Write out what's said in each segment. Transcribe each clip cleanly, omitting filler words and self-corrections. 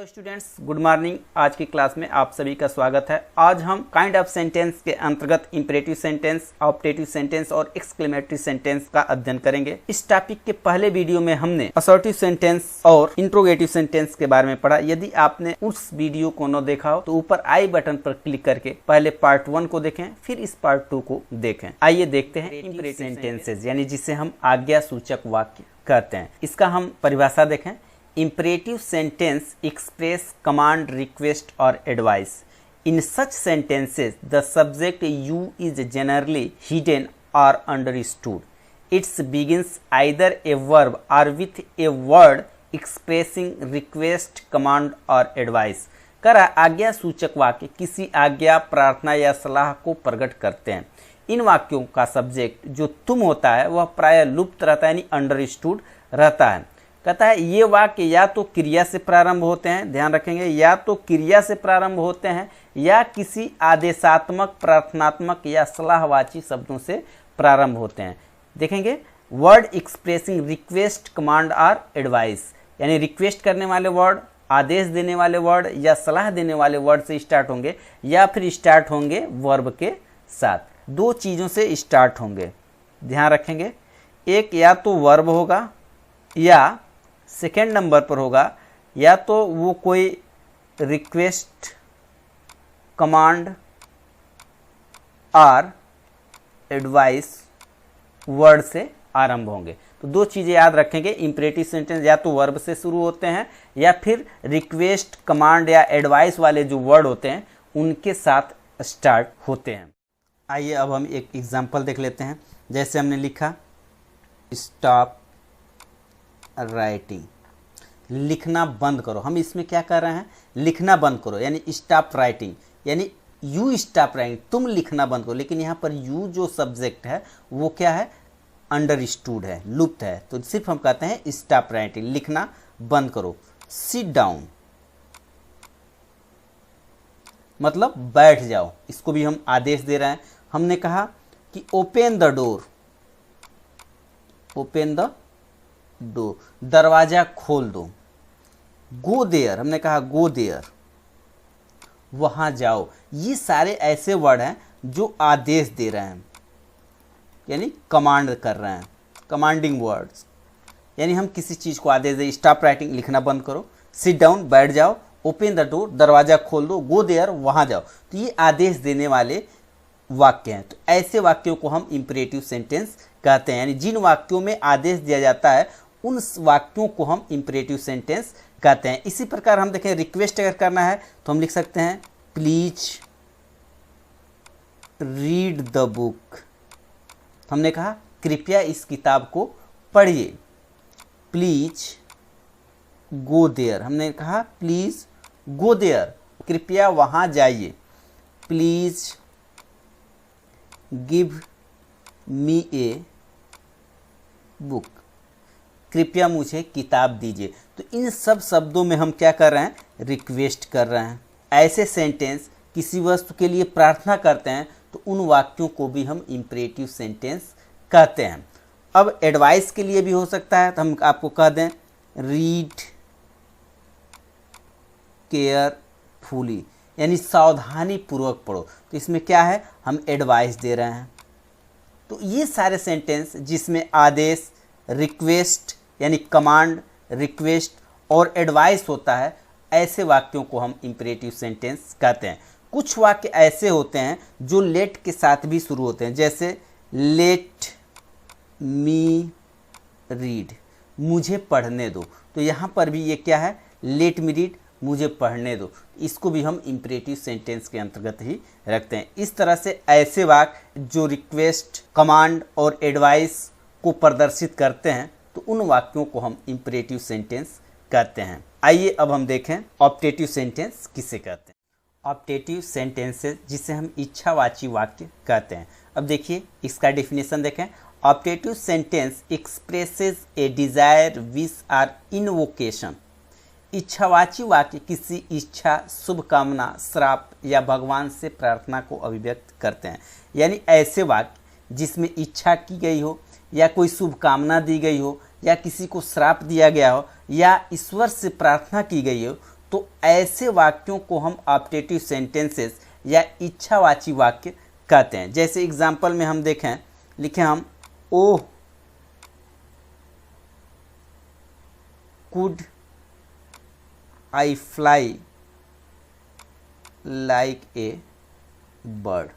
Hello students, good morning. आज की class में आप सभी का स्वागत है। आज हम काइंड ऑफ सेंटेंस के अंतर्गत इंपरेटिव सेंटेंस, ऑप्टेटिव सेंटेंस और एक्सक्लेमेटरी सेंटेंस का अध्ययन करेंगे। इस टॉपिक के पहले वीडियो में हमने असर्टिव सेंटेंस और इंट्रोगेटिव सेंटेंस के बारे में पढ़ा। यदि आपने उस वीडियो को न देखा हो तो ऊपर आई बटन पर क्लिक करके पहले पार्ट 1 को देखें, फिर इस पार्ट 2 को देखें। आइए देखते हैं इंपरेटिव सेंटेंसेज, यानी जिसे हम आज्ञा सूचक वाक्य कहते हैं। इसका हम परिभाषा देखें। Imperative sentence express command, request or advice. In such sentences, the subject you is generally hidden or understood. It begins either a verb or with a word expressing request, command or advice. करा आज्ञा सूचक वाक्य किसी आज्ञा, प्रार्थना या सलाह को प्रकट करते हैं। इन वाक्यों का सब्जेक्ट जो तुम होता है वह प्रायः लुप्त रहता है, यानी अंडरस्टूड रहता है। कहता है ये वाक्य या तो क्रिया से प्रारंभ होते हैं, ध्यान रखेंगे, या तो क्रिया से प्रारंभ होते हैं या किसी आदेशात्मक, प्रार्थनात्मक या सलाहवाची शब्दों से प्रारंभ होते हैं। देखेंगे वर्ड एक्सप्रेसिंग रिक्वेस्ट, कमांड और एडवाइस, यानी रिक्वेस्ट करने वाले वर्ड, आदेश देने वाले वर्ड या सलाह देने वाले वर्ड से स्टार्ट होंगे या फिर स्टार्ट होंगे वर्ब के साथ। दो चीज़ों से स्टार्ट होंगे, ध्यान रखेंगे। एक या तो वर्ब होगा या सेकेंड नंबर पर होगा या तो वो कोई रिक्वेस्ट, कमांड और एडवाइस वर्ड से आरंभ होंगे। तो दो चीज़ें याद रखेंगे, इंपरेटिव सेंटेंस या तो वर्ब से शुरू होते हैं या फिर रिक्वेस्ट, कमांड या एडवाइस वाले जो वर्ड होते हैं उनके साथ स्टार्ट होते हैं। आइए अब हम एक एग्जांपल देख लेते हैं। जैसे हमने लिखा स्टॉप राइटिंग, लिखना बंद करो। हम इसमें क्या कर रहे हैं, लिखना बंद करो, यानी स्टॉप राइटिंग, यानी यू स्टॉप राइटिंग, तुम लिखना बंद करो। लेकिन यहाँ पर यू जो सब्जेक्ट है वो क्या है, अंडरस्टूड है, लुप्त है। तो सिर्फ हम कहते हैं स्टॉप राइटिंग, लिखना बंद करो। सिट डाउन मतलब बैठ जाओ, इसको भी हम आदेश दे रहे हैं। हमने कहा कि open the door, open the door, दरवाजा खोल दो। गो देयर, हमने कहा गो देयर, वहां जाओ। ये सारे ऐसे वर्ड हैं जो आदेश दे रहे हैं, यानी कमांड कर रहे हैं, कमांडिंग वर्ड्स। यानी हम किसी चीज को आदेश दे, स्टॉप राइटिंग लिखना बंद करो, सिट डाउन बैठ जाओ, ओपन द डोर दरवाजा खोल दो, गो देयर वहां जाओ। तो ये आदेश देने वाले वाक्य हैं। तो ऐसे वाक्यों को हम इंपरेटिव सेंटेंस कहते हैं, यानी जिन वाक्यों में आदेश दिया जाता है उन वाक्यों को हम इंपरेटिव सेंटेंस कहते हैं। इसी प्रकार हम देखें, रिक्वेस्ट अगर करना है तो हम लिख सकते हैं प्लीज रीड द बुक। हमने कहा कृपया इस किताब को पढ़िए। प्लीज गो देयर, हमने कहा प्लीज गो देयर, कृपया वहां जाइए। Please give me a book, कृपया मुझे किताब दीजिए। तो इन सब शब्दों में हम क्या कर रहे हैं, रिक्वेस्ट कर रहे हैं। ऐसे सेंटेंस किसी वस्तु के लिए प्रार्थना करते हैं तो उन वाक्यों को भी हम इंपरेटिव सेंटेंस कहते हैं। अब एडवाइस के लिए भी हो सकता है, तो हम आपको कह दें रीड केयरफुली, यानी सावधानी पूर्वक पढ़ो। तो इसमें क्या है, हम एडवाइस दे रहे हैं। तो ये सारे सेंटेंस जिसमें आदेश, रिक्वेस्ट यानी कमांड, रिक्वेस्ट और एडवाइस होता है, ऐसे वाक्यों को हम इंपरेटिव सेंटेंस कहते हैं। कुछ वाक्य ऐसे होते हैं जो लेट के साथ भी शुरू होते हैं, जैसे लेट मी रीड, मुझे पढ़ने दो। तो यहाँ पर भी ये क्या है, लेट मी रीड, मुझे पढ़ने दो। इसको भी हम इंपरेटिव सेंटेंस के अंतर्गत ही रखते हैं। इस तरह से ऐसे वाक्य जो रिक्वेस्ट, कमांड और एडवाइस को प्रदर्शित करते हैं तो उन वाक्यों को हम इंपरेटिव सेंटेंस कहते हैं। आइए अब हम देखें ऑप्टेटिव सेंटेंस किसे कहते हैं। ऑप्टेटिव सेंटेंसेस जिसे हम इच्छावाची वाक्य कहते हैं। अब देखिए इसका डेफिनेशन देखें। ऑप्टेटिव सेंटेंस एक्सप्रेसेस ए डिजायर, विश और इन्वोकेशन। इच्छावाची वाक्य किसी इच्छा, शुभकामना, श्राप या भगवान से प्रार्थना को अभिव्यक्त करते हैं। यानी ऐसे वाक्य जिसमें इच्छा की गई हो या कोई शुभकामना दी गई हो या किसी को श्राप दिया गया हो या ईश्वर से प्रार्थना की गई हो, तो ऐसे वाक्यों को हम ऑप्टेटिव सेंटेंसेस या इच्छावाची वाक्य कहते हैं। जैसे एग्जाम्पल में हम देखें, लिखें हम oh could I fly like a bird.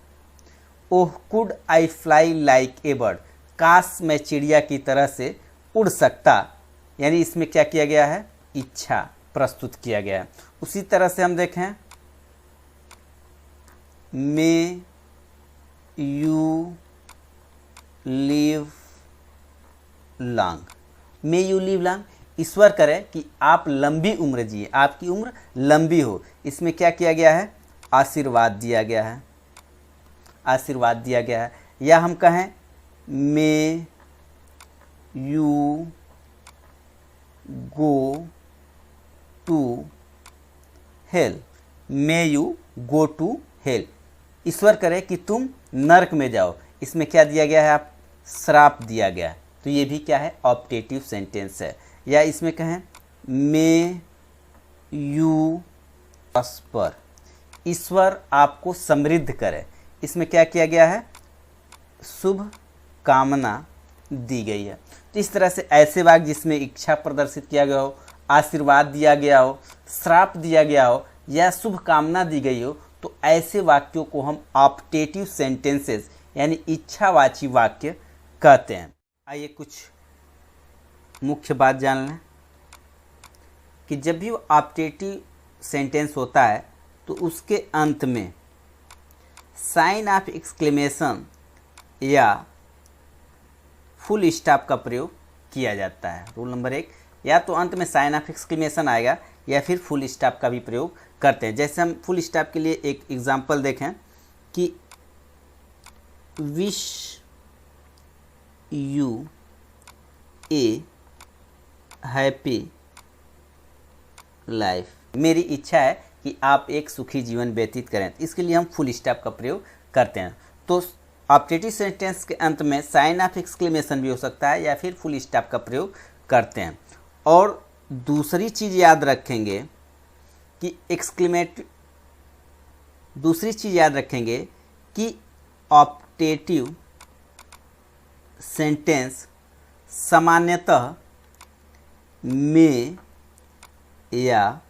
Oh could I fly like a bird, काश मैं चिड़िया की तरह से उड़ सकता, यानी इसमें क्या किया गया है, इच्छा प्रस्तुत किया गया है। उसी तरह से हम देखें may you live long, may you live long, ईश्वर करे कि आप लंबी उम्र जिए, आपकी उम्र लंबी हो। इसमें क्या किया गया है, आशीर्वाद दिया गया है, आशीर्वाद दिया गया है। या हम कहें may you go to hell, may you go to hell, ईश्वर करे कि तुम नरक में जाओ। इसमें क्या दिया गया है, आप श्राप दिया गया है, तो ये भी क्या है, ऑप्टेटिव सेंटेंस है। या इसमें कहें मे यू प्रॉस्पर, ईश्वर आपको समृद्ध करे, इसमें क्या किया गया है, शुभ कामना दी गई है। तो इस तरह से ऐसे वाक्य जिसमें इच्छा प्रदर्शित किया गया हो, आशीर्वाद दिया गया हो, श्राप दिया गया हो या शुभ कामना दी गई हो, तो ऐसे वाक्यों को हम ऑप्टेटिव सेंटेंसेस यानी इच्छावाची वाक्य कहते हैं। आइए कुछ मुख्य बात जान लें कि जब भी ऑप्टेटिव सेंटेंस होता है तो उसके अंत में साइन ऑफ एक्सक्लेमेशन या फुल स्टॉप का प्रयोग किया जाता है। रूल नंबर 1, या तो अंत में साइन ऑफ एक्सक्लेमेशन आएगा या फिर फुल स्टॉप का भी प्रयोग करते हैं। जैसे हम फुल स्टॉप के लिए एक एग्जांपल देखें कि wish U A happy life, मेरी इच्छा है कि आप एक सुखी जीवन व्यतीत करें, इसके लिए हम फुल स्टॉप का प्रयोग करते हैं। तो ऑप्टेटिव सेंटेंस के अंत में साइन ऑफ एक्सक्लेमेशन भी हो सकता है या फिर फुल स्टॉप का प्रयोग करते हैं। और दूसरी चीज़ याद रखेंगे कि ऑप्टेटिव सेंटेंस सामान्यतः में या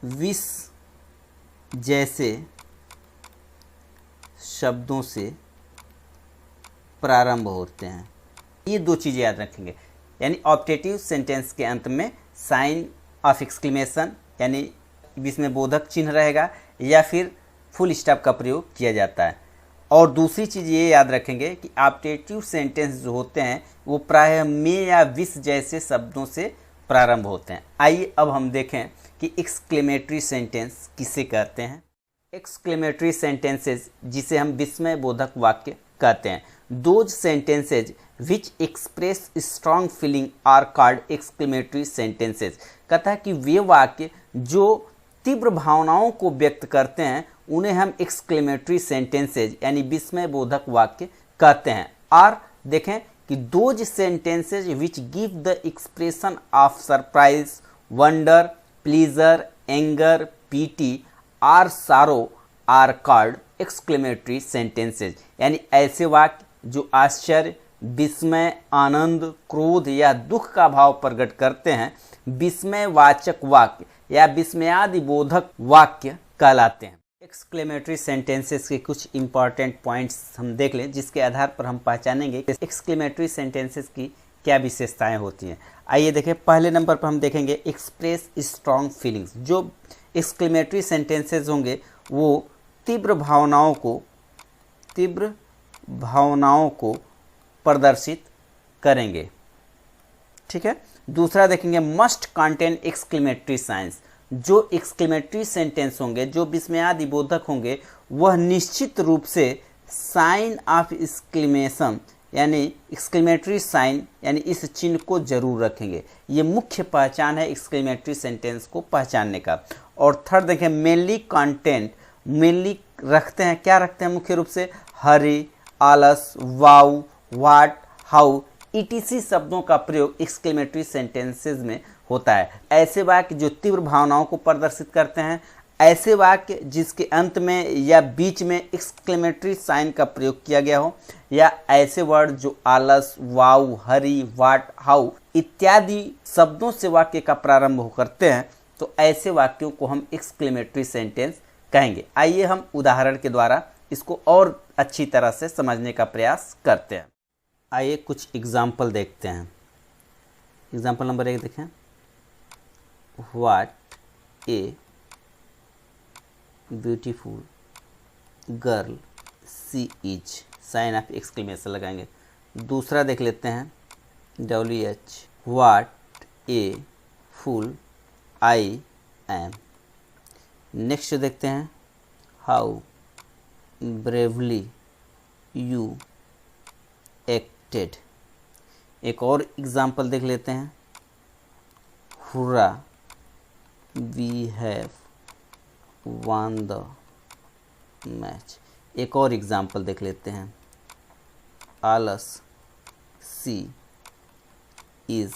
विश जैसे शब्दों से प्रारंभ होते हैं। ये दो चीज़ें याद रखेंगे, यानी ऑप्टेटिव सेंटेंस के अंत में साइन ऑफ एक्सक्लेमेशन यानी जिसमें बोधक चिन्ह रहेगा या फिर फुल स्टॉप का प्रयोग किया जाता है। और दूसरी चीज़ ये याद रखेंगे कि ऑप्टेटिव सेंटेंस जो होते हैं वो प्रायः में या विश जैसे शब्दों से प्रारंभ होते हैं। आइए अब हम देखें कि एक्सक्लेमेटरी सेंटेंस किसे कहते हैं। एक्सक्लेमेटरी सेंटेंसेज जिसे हम विस्मय बोधक वाक्य कहते हैं। Those sentences which express strong feeling are called exclamatory sentences, कहता है कि वे वाक्य जो तीव्र भावनाओं को व्यक्त करते हैं उन्हें हम एक्सक्लेमेटरी सेंटेंसेज यानी विस्मय बोधक वाक्य कहते हैं। और देखें कि those sentences which give the expression of surprise, wonder, pleasure, anger, pity or sorrow are called exclamatory sentences, यानी ऐसे वाक्य जो आश्चर्य, विस्मय, आनंद, क्रोध या दुख का भाव प्रकट करते हैं विस्मयवाचक वाक्य या विस्मयादि बोधक वाक्य कहलाते हैं। एक्सक्लेमेटरी सेंटेंसेस के कुछ इंपॉर्टेंट पॉइंट्स हम देख लें जिसके आधार पर हम पहचानेंगे कि एक्सक्लेमेटरी सेंटेंसेस की क्या विशेषताएं होती हैं। आइए देखें, पहले नंबर पर हम देखेंगे एक्सप्रेस स्ट्रॉन्ग फीलिंग्स। जो एक्सक्लेमेटरी सेंटेंसेस होंगे वो तीव्र भावनाओं को प्रदर्शित करेंगे, ठीक है। दूसरा देखेंगे मस्ट कंटेन एक्सक्लेमेटरी साइंस। जो एक्सक्लेमेटरी सेंटेंस होंगे जो विस्मयादि बोधक होंगे वह निश्चित रूप से साइन ऑफ एक्सक्लेमेशन यानी एक्सक्लेमेटरी साइन यानी इस चिन्ह को जरूर रखेंगे। ये मुख्य पहचान है एक्सक्लेमेटरी सेंटेंस को पहचानने का। और थर्ड देखें मेनली कंटेंट, मेनली रखते हैं, क्या रखते हैं मुख्य रूप से, हरी, आलस, वाउ, व्हाट, हाउ, ईटीसी शब्दों का प्रयोग एक्सक्लेमेटरी सेंटेंसेस में होता है। ऐसे वाक्य जो तीव्र भावनाओं को प्रदर्शित करते हैं, ऐसे वाक्य जिसके अंत में या बीच में एक्सक्लेमेटरी साइन का प्रयोग किया गया हो, या ऐसे वर्ड जो आलस, वाउ, हरी, वाट, हाउ इत्यादि शब्दों से वाक्य का प्रारंभ करते हैं, तो ऐसे वाक्यों को हम एक्सक्लेमेटरी सेंटेंस कहेंगे। आइए हम उदाहरण के द्वारा इसको और अच्छी तरह से समझने का प्रयास करते हैं। आइए कुछ एग्जाम्पल देखते हैं। एग्जाम्पल नंबर 1 देखें। What a beautiful girl she is, sign of exclamation लगाएंगे। दूसरा देख लेते हैं, WH what a fool I am. Next देखते हैं, हाउ ब्रेवली यू एक्टेड। एक और एग्जाम्पल देख लेते हैं, hurrah we have won the match. एक और एग्जाम्पल देख लेते हैं, आलस सी इज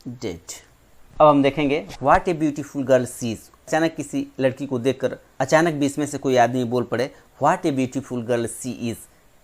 डेड। अब हम देखेंगे what a beautiful girl she's. अचानक किसी लड़की को देखकर अचानक बीच में से कोई आदमी बोल पड़े what a beautiful girl she is,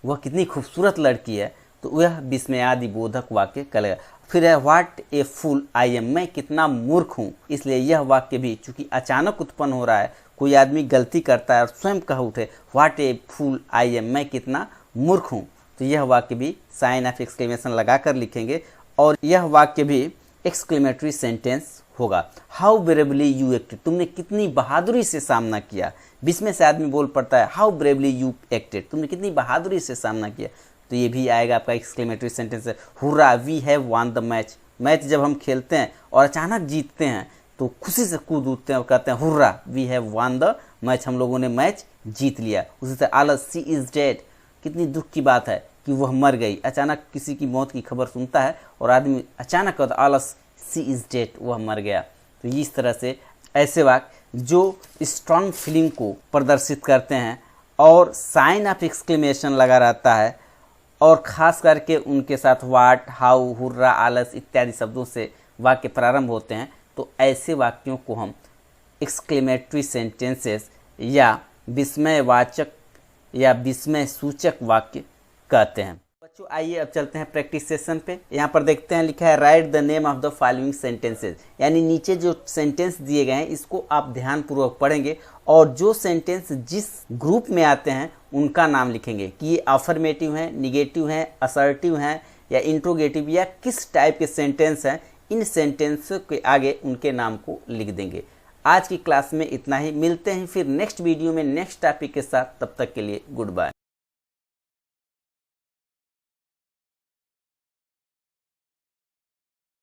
वह कितनी खूबसूरत लड़की है, तो वह विस्मयादि बोधक वाक्य कहलाएगा। फिर है what a fool I M, मैं कितना मूर्ख हूँ। इसलिए यह वाक्य भी चूंकि अचानक उत्पन्न हो रहा है, कोई आदमी गलती करता है और स्वयं कह उठे what a fool I M, मैं कितना मूर्ख हूँ, तो यह वाक्य भी साइन ऑफ एक्सक्लेमेशन लगाकर लिखेंगे और यह वाक्य भी एक्सक्लेमेटरी सेंटेंस होगा। हाउ ब्रेवली यू एक्टेड, तुमने कितनी बहादुरी से सामना किया। बीच में से आदमी बोल पड़ता है हाउ ब्रेवली यू एक्टेड, तुमने कितनी बहादुरी से सामना किया, तो ये भी आएगा आपका एक्सक्लेमेटरी सेंटेंस है। Hurrah we have won the match, match जब हम खेलते हैं और अचानक जीतते हैं तो खुशी से कूद उठते हैं और कहते हैं hurrah we have won the match, हम लोगों ने मैच जीत लिया। उसी से आलस सी इज डेड, कितनी दुख की बात है कि वह मर गई। अचानक किसी की मौत की खबर सुनता है और आदमी अचानक कहता है आलस सी इज डेड, वह मर गया। तो इस तरह से ऐसे वाक्य जो स्ट्रॉन्ग फीलिंग को प्रदर्शित करते हैं और साइन ऑफ एक्सक्लेमेशन लगा रहता है और ख़ास करके उनके साथ वाट, हाउ, हुर्रा, आलस इत्यादि शब्दों से वाक्य प्रारंभ होते हैं, तो ऐसे वाक्यों को हम एक्सक्लेमेटरी सेंटेंसेस या विस्मयवाचक या विस्मय सूचक वाक्य कहते हैं। बच्चों आइए अब चलते हैं प्रैक्टिस सेशन पे। यहाँ पर देखते हैं लिखा है right the name of the following sentences, यानी नीचे जो सेंटेंस दिए गए हैं इसको आप ध्यानपूर्वक पढ़ेंगे और जो सेंटेंस जिस ग्रुप में आते हैं उनका नाम लिखेंगे कि ये अफर्मेटिव हैं, निगेटिव हैं, असर्टिव हैं या इंट्रोगेटिव या किस टाइप के सेंटेंस हैं। इन सेंटेंस के आगे उनके नाम को लिख देंगे। आज की क्लास में इतना ही, मिलते हैं फिर नेक्स्ट वीडियो में नेक्स्ट टॉपिक के साथ। तब तक के लिए गुड बाय।